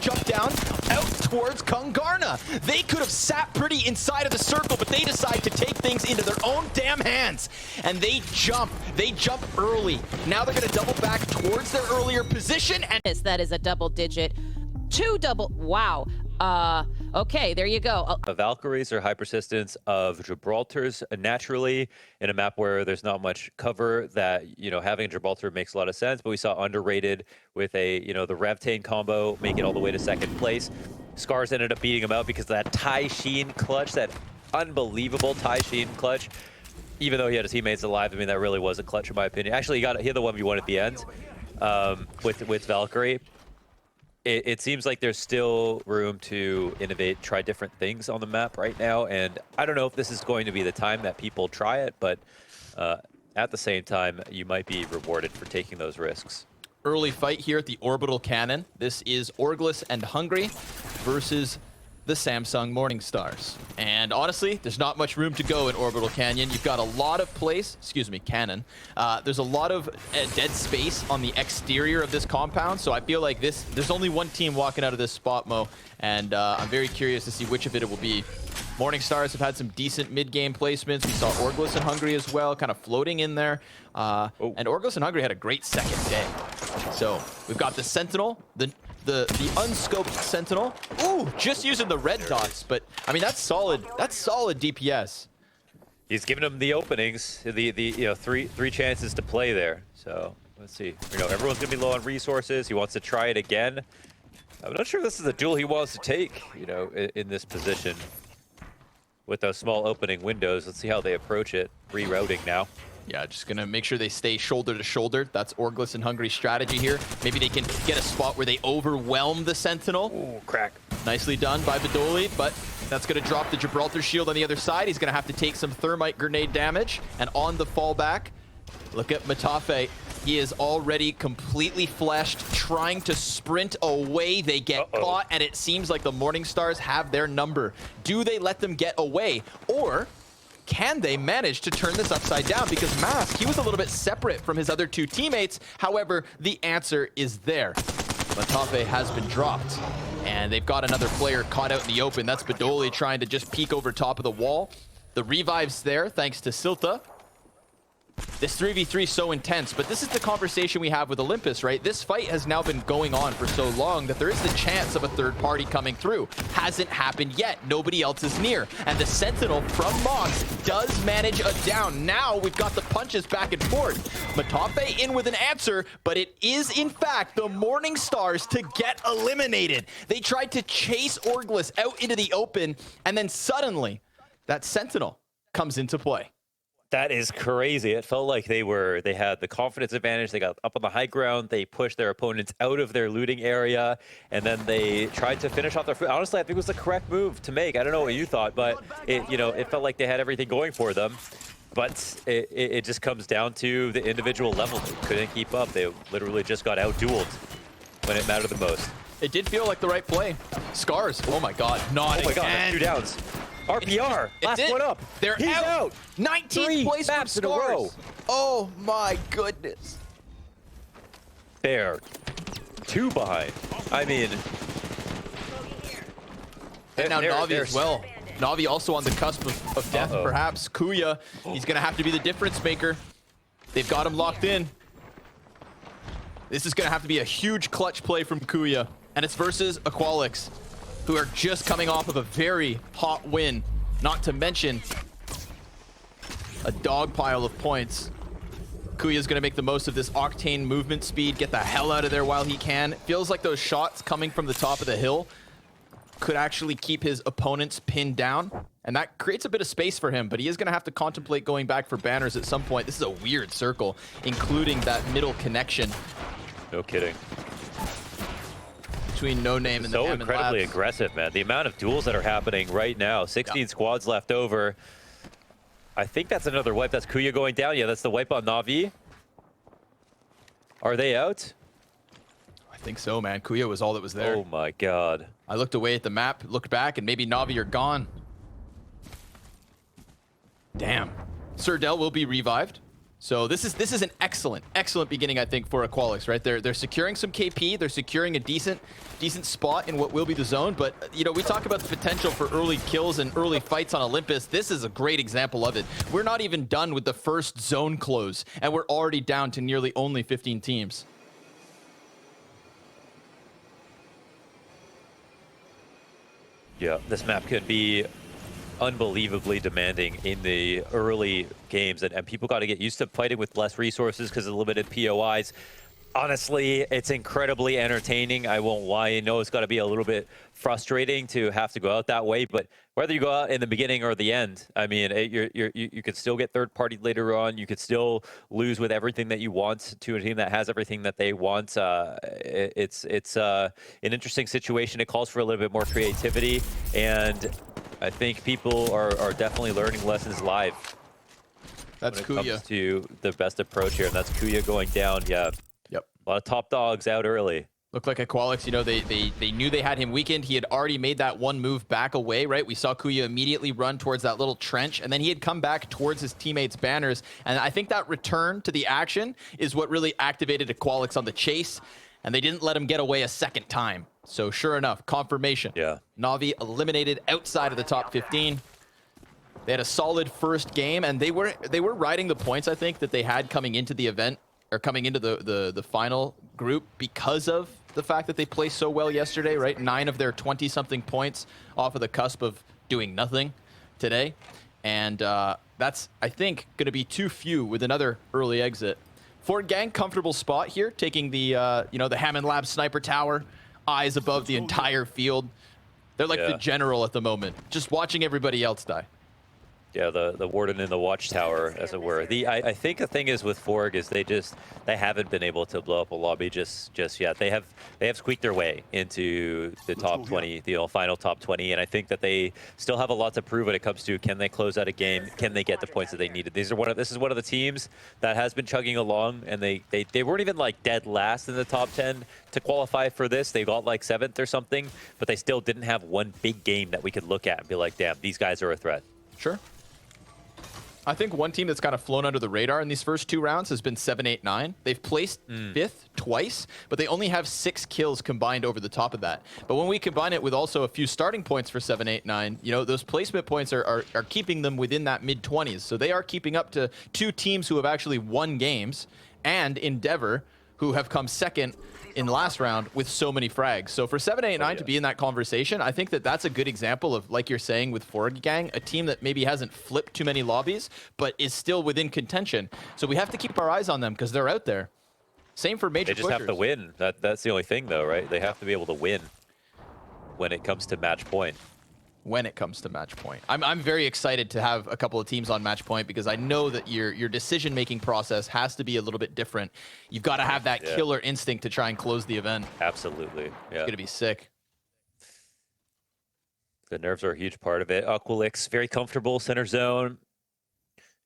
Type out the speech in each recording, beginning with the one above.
jump down out towards Kungarna. They could have sat pretty inside of the circle, but they decide to take things into their own damn hands. And they jump early. Now they're gonna double back towards their earlier position. And that is a double digit. Wow. Okay, there you go. Valkyries are high persistence of Gibraltar's naturally in a map where there's not much cover. That, you know, having Gibraltar makes a lot of sense, but we saw underrated with a, you know, the Revtane combo make it all the way to second place. Scars ended up beating him out because of that Tai Sheen clutch, that unbelievable Tai Sheen clutch. Even though he had his teammates alive, I mean, that really was a clutch in my opinion. Actually, he had the 1v1 at the end with Valkyrie. It seems like there's still room to innovate, try different things on the map right now, and I don't know if this is going to be the time that people try it, but at the same time, you might be rewarded for taking those risks. Early fight here at the Orbital Cannon. This is Orgless and Hungry versus the Samsung Morningstars. And honestly, there's not much room to go in Orbital Canyon. You've got a lot of Cannon. There's a lot of dead space on the exterior of this compound, so I feel like there's only one team walking out of this spot, Mo, and I'm very curious to see which of it will be. Morningstars have had some decent mid-game placements. We saw Orgless and Hungry as well, kind of floating in there. And Orgless and Hungry had a great second day. So we've got the Sentinel, the unscoped Sentinel. Ooh, just using the red dots, but I mean that's solid. That's solid DPS. He's giving him the openings, you know, three chances to play there. So let's see. You know, everyone's gonna be low on resources. He wants to try it again. I'm not sure if this is a duel he wants to take, you know, in this position with those small opening windows. Let's see how they approach it. Rerouting now. Yeah, just gonna make sure they stay shoulder to shoulder. That's Orgless and Hungry's strategy here. Maybe they can get a spot where they overwhelm the Sentinel. Ooh, crack. Nicely done by Badoli, but that's gonna drop the Gibraltar shield on the other side. He's gonna have to take some thermite grenade damage. And on the fallback, look at Matafe. He is already completely fleshed, trying to sprint away. They get caught, and it seems like the Morningstars have their number. Do they let them get away? Or can they manage to turn this upside down? Because Mask, he was a little bit separate from his other two teammates. However, the answer is there. Matafe has been dropped, and they've got another player caught out in the open. That's Badoli trying to just peek over top of the wall. The revive's there, thanks to Silta. This 3v3 is so intense, but this is the conversation we have with Olympus, right? This fight has now been going on for so long that there is the chance of a third party coming through. Hasn't happened yet. Nobody else is near. And the Sentinel from Mox does manage a down. Now we've got the punches back and forth. Matafe in with an answer, but it is in fact the Morningstars to get eliminated. They tried to chase Orgless out into the open, and then suddenly that Sentinel comes into play. That is crazy. It felt like they had the confidence advantage. They got up on the high ground. They pushed their opponents out of their looting area, and then they tried to finish off their foot. Honestly, I think it was the correct move to make. I don't know what you thought, but it felt like they had everything going for them. But it just comes down to the individual level. They couldn't keep up. They literally just got out-dueled when it mattered the most. It did feel like the right play. Scars. Oh my God. Not again. Oh my God. 2 downs. RPR, last one up. They're out. 19th place from maps in a row. Oh my goodness. There. 2 behind. I mean. And now Na'Vi as well. Na'Vi also on the cusp of death, perhaps. Kuya, he's going to have to be the difference maker. They've got him locked in. This is going to have to be a huge clutch play from Kuya. And it's versus Aqualix, who are just coming off of a very hot win. Not to mention a dog pile of points. Kuya's gonna make the most of this Octane movement speed, get the hell out of there while he can. It feels like those shots coming from the top of the hill could actually keep his opponents pinned down, and that creates a bit of space for him, but he is gonna have to contemplate going back for banners at some point. This is a weird circle, including that middle connection. No kidding. Between No Name and the so incredibly Labs. Aggressive, man. The amount of duels that are happening right now. 16 squads left over. I think that's another wipe. That's Kuya going down. Yeah, that's the wipe on Na'Vi. Are they out? I think so, man. Kuya was all that was there. Oh my God. I looked away at the map, looked back, and maybe Na'Vi are gone. Damn. Sir Del will be revived. So this is an excellent beginning, I think, for Aqualix, right? They're securing some KP, they're securing a decent spot in what will be the zone, but you know, we talk about the potential for early kills and early fights on Olympus. This is a great example of it. We're not even done with the first zone close, and we're already down to nearly only 15 teams. Yeah, this map could be unbelievably demanding in the early games, and people got to get used to fighting with less resources because of limited POIs. Honestly, it's incredibly entertaining. I won't lie. I know it's got to be a little bit frustrating to have to go out that way, but whether you go out in the beginning or the end, I mean, you could still get third party later on. You could still lose with everything that you want to a team that has everything that they want. It's an interesting situation. It calls for a little bit more creativity, and I think people are definitely learning lessons live. That's when it Kuya. comes to the best approach here, and that's Kuya going down. Yeah. Yep. A lot of top dogs out early. Looked like Aqualix, you know, they knew they had him weakened. He had already made that one move back away, right? We saw Kuya immediately run towards that little trench, and then he had come back towards his teammates' banners. And I think that return to the action is what really activated Aqualix on the chase, and they didn't let him get away a second time. So sure enough, confirmation. Yeah. Na'Vi eliminated outside of the top 15. They had a solid first game, and they were riding the points, I think, that they had coming into the event, or coming into the final group, because of the fact that they played so well yesterday, right? 9 of their 20-something points off of the cusp of doing nothing today. And that's, I think, going to be too few with another early exit. Ford Gang, comfortable spot here, taking the, you know, the Hammond Lab sniper tower, eyes above the entire field. They're like the general at the moment, just watching everybody else die. Yeah, the warden in the watchtower, as it were. I think the thing is with Forg is they haven't been able to blow up a lobby just yet. They have squeaked their way into the top 20, the final top 20, and I think that they still have a lot to prove when it comes to, can they close out a game? Can they get the points that they needed? This is one of the teams that has been chugging along, and they weren't even like dead last in the top 10 to qualify for this. They got like 7th or something, but they still didn't have one big game that we could look at and be like, damn, these guys are a threat. Sure. I think one team that's kind of flown under the radar in these first 2 rounds has been 789. They've placed 5th twice, but they only have 6 kills combined over the top of that. But when we combine it with also a few starting points for 789, you know, those placement points are keeping them within that mid-20s. So they are keeping up to 2 teams who have actually won games, and Endeavor, who have come second in last round with so many frags. So for 789 to be in that conversation, I think that that's a good example of, like you're saying with Forg Gang, a team that maybe hasn't flipped too many lobbies, but is still within contention. So we have to keep our eyes on them because they're out there. Same for major They just have to win. That's the only thing, though, right? They have to be able to win when it comes to match point. When it comes to match point. I'm very excited to have a couple of teams on match point because I know that your decision-making process has to be a little bit different. You've got to have that killer instinct to try and close the event. Absolutely. Yeah. It's going to be sick. The nerves are a huge part of it. Aqualix, very comfortable center zone,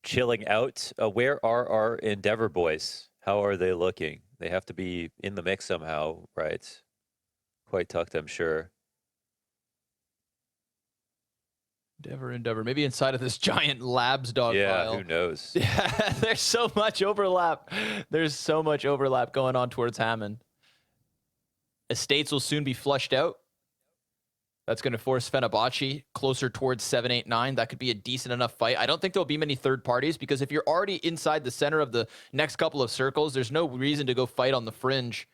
chilling out. Where are our Endeavor boys? How are they looking? They have to be in the mix somehow, right? Quite tucked, I'm sure. Endeavor. Maybe inside of this giant labs dog pile. Yeah, who knows? Yeah, there's so much overlap. There's so much overlap going on towards Hammond. Estates will soon be flushed out. That's going to force Fenerbahce closer towards 789. That could be a decent enough fight. I don't think there'll be many third parties because if you're already inside the center of the next couple of circles, there's no reason to go fight on the fringe.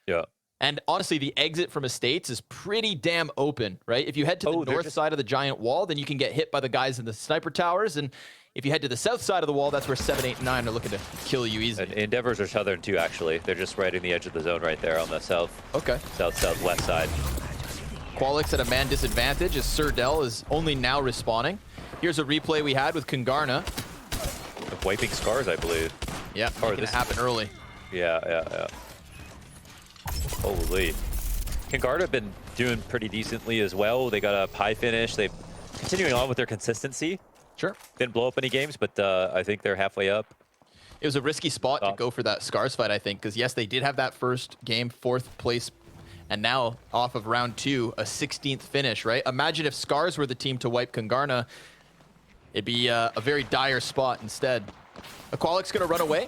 Yeah. And honestly, the exit from Estates is pretty damn open, right? If you head to the north side of the giant wall, then you can get hit by the guys in the sniper towers. And if you head to the south side of the wall, that's where 789 are looking to kill you easy. And Endeavors are southern too, actually. They're just right in the edge of the zone right there on the south. Okay. Southwest side. Qualix at a man disadvantage as Surdell is only now respawning. Here's a replay we had with Kungarna. Wiping scars, I believe. Yeah, making it happen early. Yeah. Holy. Kungarna have been doing pretty decently as well. They got a high finish. They're continuing on with their consistency. Sure. Didn't blow up any games, but I think they're halfway up. It was a risky spot to go for that Scars fight, I think, because yes, they did have that first game, 4th place, and now off of round 2, a 16th finish, right? Imagine if Scars were the team to wipe Kungarna. It'd be a very dire spot instead. Aqualic's gonna run away.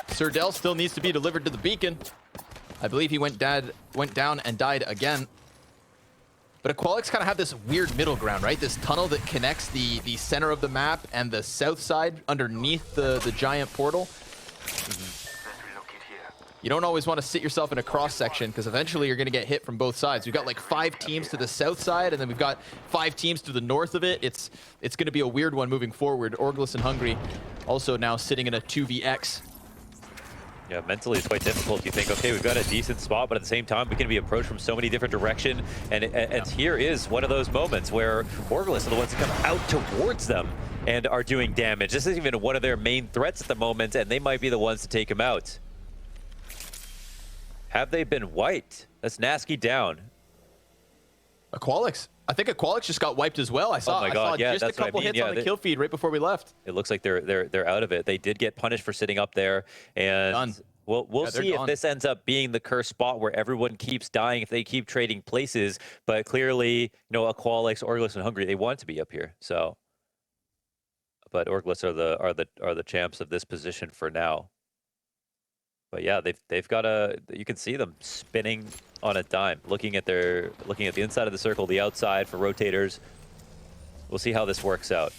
Surdell still needs to be delivered to the beacon. I believe he went down and died again. But Aqualic's kind of have this weird middle ground, right? This tunnel that connects the center of the map and the south side underneath the giant portal. You don't always want to sit yourself in a cross section because eventually you're going to get hit from both sides. We've got like 5 teams to the south side, and then we've got 5 teams to the north of it. It's going to be a weird one moving forward. Orglis and Hungry also now sitting in a 2vx. Yeah, mentally it's quite difficult. You think, okay, we've got a decent spot, but at the same time, we can be approached from so many different directions. And here is one of those moments where Orglis are the ones that come out towards them and are doing damage. This isn't even one of their main threats at the moment, and they might be the ones to take him out. Have they been wiped? That's Nasky down. Aqualix. I think Aqualix just got wiped as well. I saw, oh my God, yeah, just a couple hits on the kill feed right before we left. It looks like they're out of it. They did get punished for sitting up there, and done. we'll see if this ends up being the cursed spot where everyone keeps dying if they keep trading places. But clearly, you know, Aqualix, Orglis, and Hungry, they want to be up here. So, but Orglis are the champs of this position for now. But yeah, they've got you can see them spinning on a dime, looking at the inside of the circle, the outside for rotators. We'll see how this works out.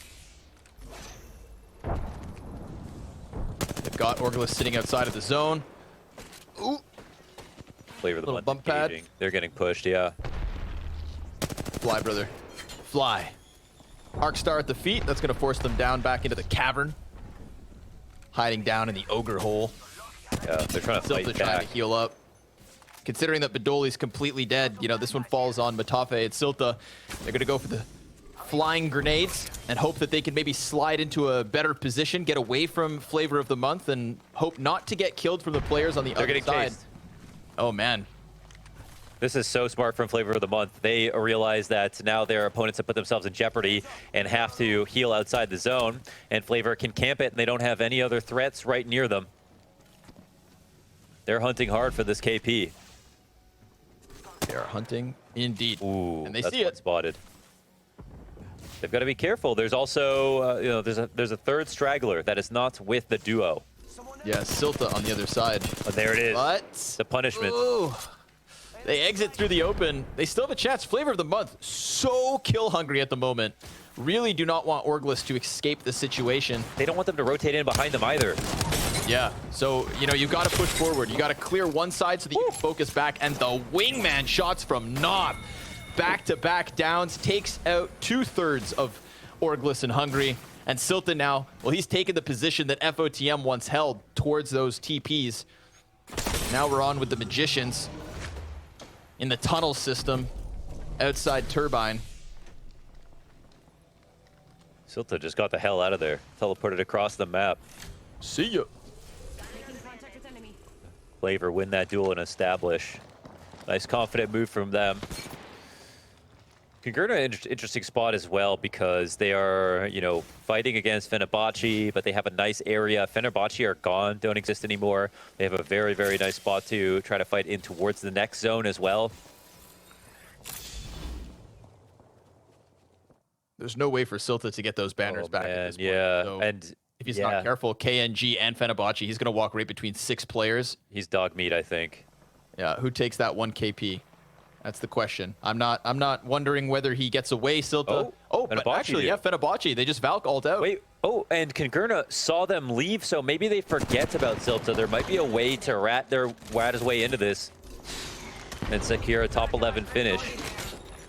They've got Orglis sitting outside of the zone. Ooh. Flavor of the Little month bump pad. engaging. They're getting pushed, yeah. Fly, brother. Fly. Arc Star at the feet. That's going to force them down back into the cavern. Hiding down in the ogre hole. Yeah, they're trying to fight back. Trying to heal up. Considering that Badoli's completely dead, you know, this one falls on Matafe and Silta. They're going to go for the flying grenades and hope that they can maybe slide into a better position, get away from Flavor of the Month, and hope not to get killed from the players on the other side. Chased. Oh, man. This is so smart from Flavor of the Month. They realize that now their opponents have put themselves in jeopardy and have to heal outside the zone, and Flavor can camp it, and they don't have any other threats right near them. They're hunting hard for this KP. They are hunting indeed. Ooh, and they that's see it. Spotted. They've got to be careful. There's also, you know, there's a third straggler that is not with the duo. Yeah, Silta on the other side. Oh, there it is. But The punishment. Ooh. They exit through the open. They still have a chance. Flavor of the Month, so kill hungry at the moment. Really do not want Orglis to escape the situation. They don't want them to rotate in behind them either. Yeah, so, you know, you've got to push forward. You got to clear one side so that you can focus back. And the wingman shots from Knob. Back-to-back downs. Takes out 2/3 of Orglis and Hungry. And Silta now, well, he's taken the position that FOTM once held towards those TPs. Now we're on with the Magicians in the tunnel system outside Turbine. Silta just got the hell out of there. Teleported across the map. See ya. Flavor win that duel and establish. Nice confident move from them. Kagurna, interesting spot as well because they are, you know, fighting against Fenerbahce, but they have a nice area. Fenerbahce are gone, don't exist anymore. They have a very, very nice spot to try to fight in towards the next zone as well. There's no way for Silta to get those banners back at this point. Yeah, So and if he's not careful, KNG and Fenerbahce, he's going to walk right between 6 players. He's dog meat, I think. Yeah, who takes that 1 KP? That's the question. I'm not wondering whether he gets away, Silta. Oh, but actually, yeah, Fenerbahce, they just Valk ult out. Wait, oh, and Kagurna saw them leave, so maybe they forget about Silta. There might be a way to rat his way into this and secure a top 11 finish.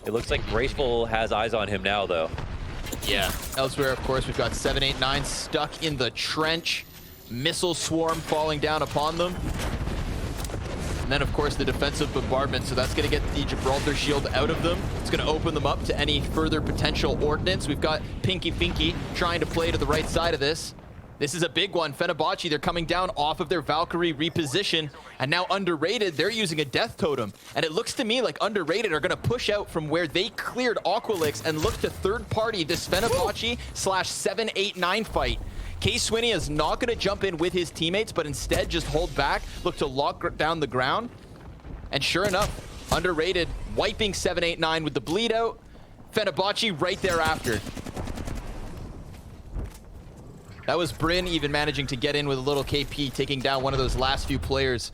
It looks like Graceful has eyes on him now, though. Yeah. Elsewhere, of course, we've got 789 stuck in the trench. Missile swarm falling down upon them. And then, of course, the defensive bombardment. So that's going to get the Gibraltar shield out of them. It's going to open them up to any further potential ordnance. We've got Pinky Finky trying to play to the right side of this. This is a big one. Fenerbahce, they're coming down off of their Valkyrie reposition. And now Underrated, they're using a Death Totem. And it looks to me like Underrated are going to push out from where they cleared Aqualix and look to third party this Fenerbahce/789 fight. K-Swinny is not going to jump in with his teammates, but instead just hold back, look to lock down the ground. And sure enough, Underrated wiping 789 with the bleed out. Fenerbahce right thereafter. That was Bryn even managing to get in with a little KP, taking down one of those last few players.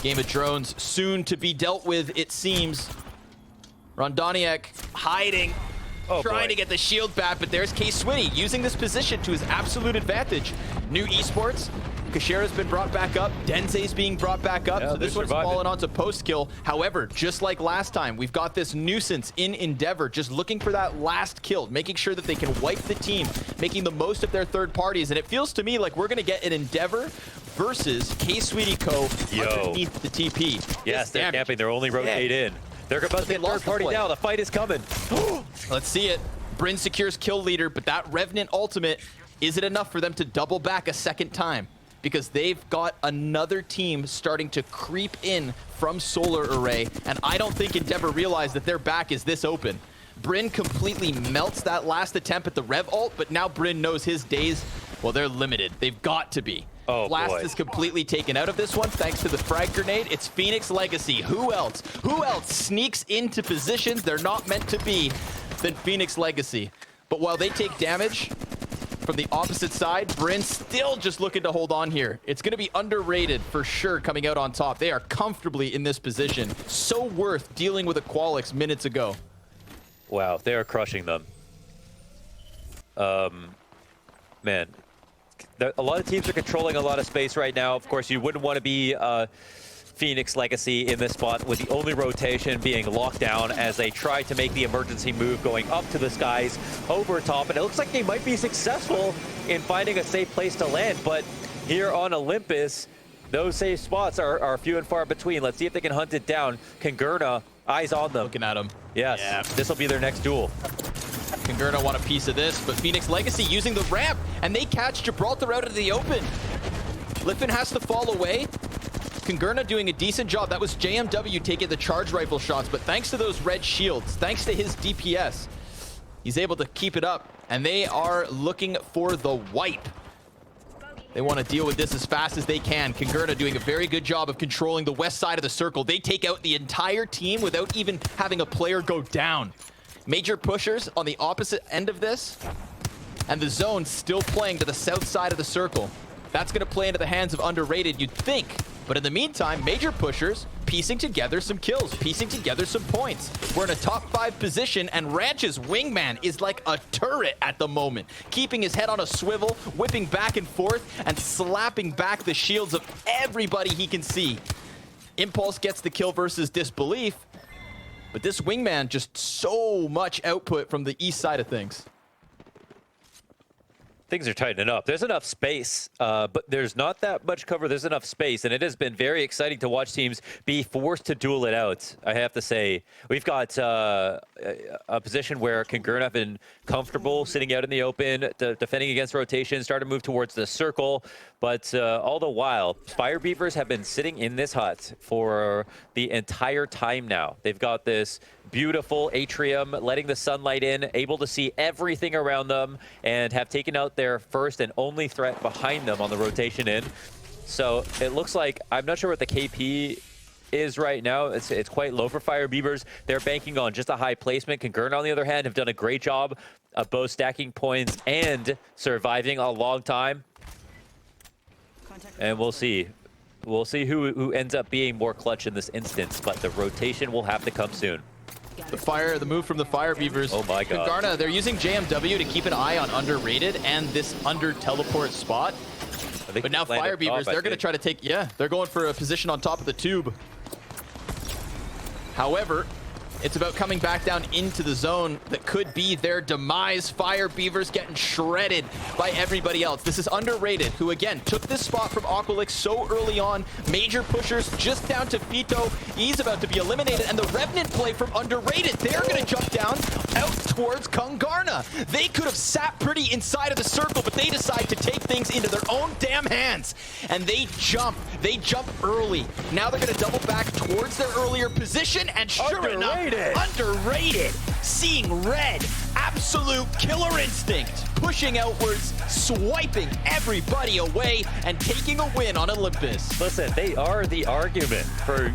Game of drones soon to be dealt with, it seems. Rondoniak hiding, trying to get the shield back, but there's K-Swinny using this position to his absolute advantage. New esports, Kashera's been brought back up, Denze's being brought back up, so this one's fallen onto post-kill. However, just like last time, we've got this nuisance in Endeavor, just looking for that last kill, making sure that they can wipe the team, making the most of their third parties, and it feels to me like we're gonna get an Endeavor versus K-Sweetie Co. underneath the TP. Yes, they're camping, they're only rotate in. They're about to get third party now, the fight is coming. Let's see it. Bryn secures kill leader, but that Revenant ultimate, is it enough for them to double back a second time? Because they've got another team starting to creep in from Solar Array, and I don't think Endeavor realized that their back is this open. Bryn completely melts that last attempt at the Rev ult, but now Bryn knows his days, well, they're limited. They've got to be. Blast is completely taken out of this one thanks to the frag grenade. It's Phoenix Legacy. Who else? Who else sneaks into positions they're not meant to be than Phoenix Legacy? But while they take damage from the opposite side, Bryn still just looking to hold on here. It's going to be underrated for sure coming out on top. They are comfortably in this position. So worth dealing with Aqualix minutes ago. Wow, they are crushing them. Man, a lot of teams are controlling a lot of space right now. Of course, you wouldn't want to be Phoenix Legacy in this spot with the only rotation being locked down as they try to make the emergency move going up to the skies over top. And it looks like they might be successful in finding a safe place to land. But here on Olympus, those safe spots are few and far between. Let's see if they can hunt it down. Kangurna, eyes on them. Looking at them. Yes, this will be their next duel. Kangurna want a piece of this, but Phoenix Legacy using the ramp, and they catch Gibraltar out of the open. Liffin has to fall away. Kangurna doing a decent job. That was JMW taking the charge rifle shots, but thanks to those red shields, thanks to his DPS, he's able to keep it up, and they are looking for the wipe. They want to deal with this as fast as they can. Kangurna doing a very good job of controlling the west side of the circle. They take out the entire team without even having a player go down. Major pushers on the opposite end of this, and the zone still playing to the south side of the circle. That's going to play into the hands of Underrated, you'd think. But in the meantime, major pushers piecing together some kills, piecing together some points. We're in a top 5 position, and Ranch's wingman is like a turret at the moment, keeping his head on a swivel, whipping back and forth, and slapping back the shields of everybody he can see. Impulse gets the kill versus Disbelief, but this wingman just so much output from the east side of things. Things are tightening up. There's enough space, but there's not that much cover. There's enough space, and it has been very exciting to watch teams be forced to duel it out. I have to say, we've got a position where Kangurna have been comfortable sitting out in the open, defending against rotation, starting to move towards the circle. But all the while, Fire Beavers have been sitting in this hut for the entire time now. They've got this beautiful atrium, letting the sunlight in, able to see everything around them, and have taken out their first and only threat behind them on the rotation in. So it looks like, I'm not sure what the KP is right now. It's quite low for Fire Beavers. They're banking on just a high placement. Kangurna, on the other hand, have done a great job of both stacking points and surviving a long time. And we'll see. We'll see who ends up being more clutch in this instance, but the rotation will have to come soon. The move from the Fire Beavers. Oh my god. Kangurna, they're using JMW to keep an eye on Underrated and this under teleport spot. But now Fire Beavers, they're going to try to take, they're going for a position on top of the tube. However, it's about coming back down into the zone that could be their demise. Fire Beavers getting shredded by everybody else. This is Underrated, who again took this spot from Aqualix so early on. Major pushers just down to Fito. He's about to be eliminated, and the Revenant play from Underrated. They're going to jump down out towards Kangurna. They could have sat pretty inside of the circle, but they decide to take things into their own damn hands. And they jump. They jump early. Now they're going to double back towards their earlier position, and sure enough, Underrated, seeing red, absolute killer instinct, pushing outwards, swiping everybody away, and taking a win on Olympus. Listen, they are the argument for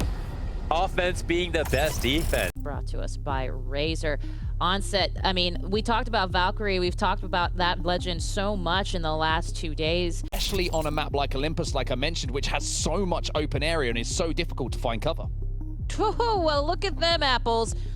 offense being the best defense. Brought to us by Razor. Onset, I mean, we talked about Valkyrie, we've talked about that legend so much in the last 2 days. Especially on a map like Olympus, like I mentioned, which has so much open area and is so difficult to find cover. Well, look at them apples.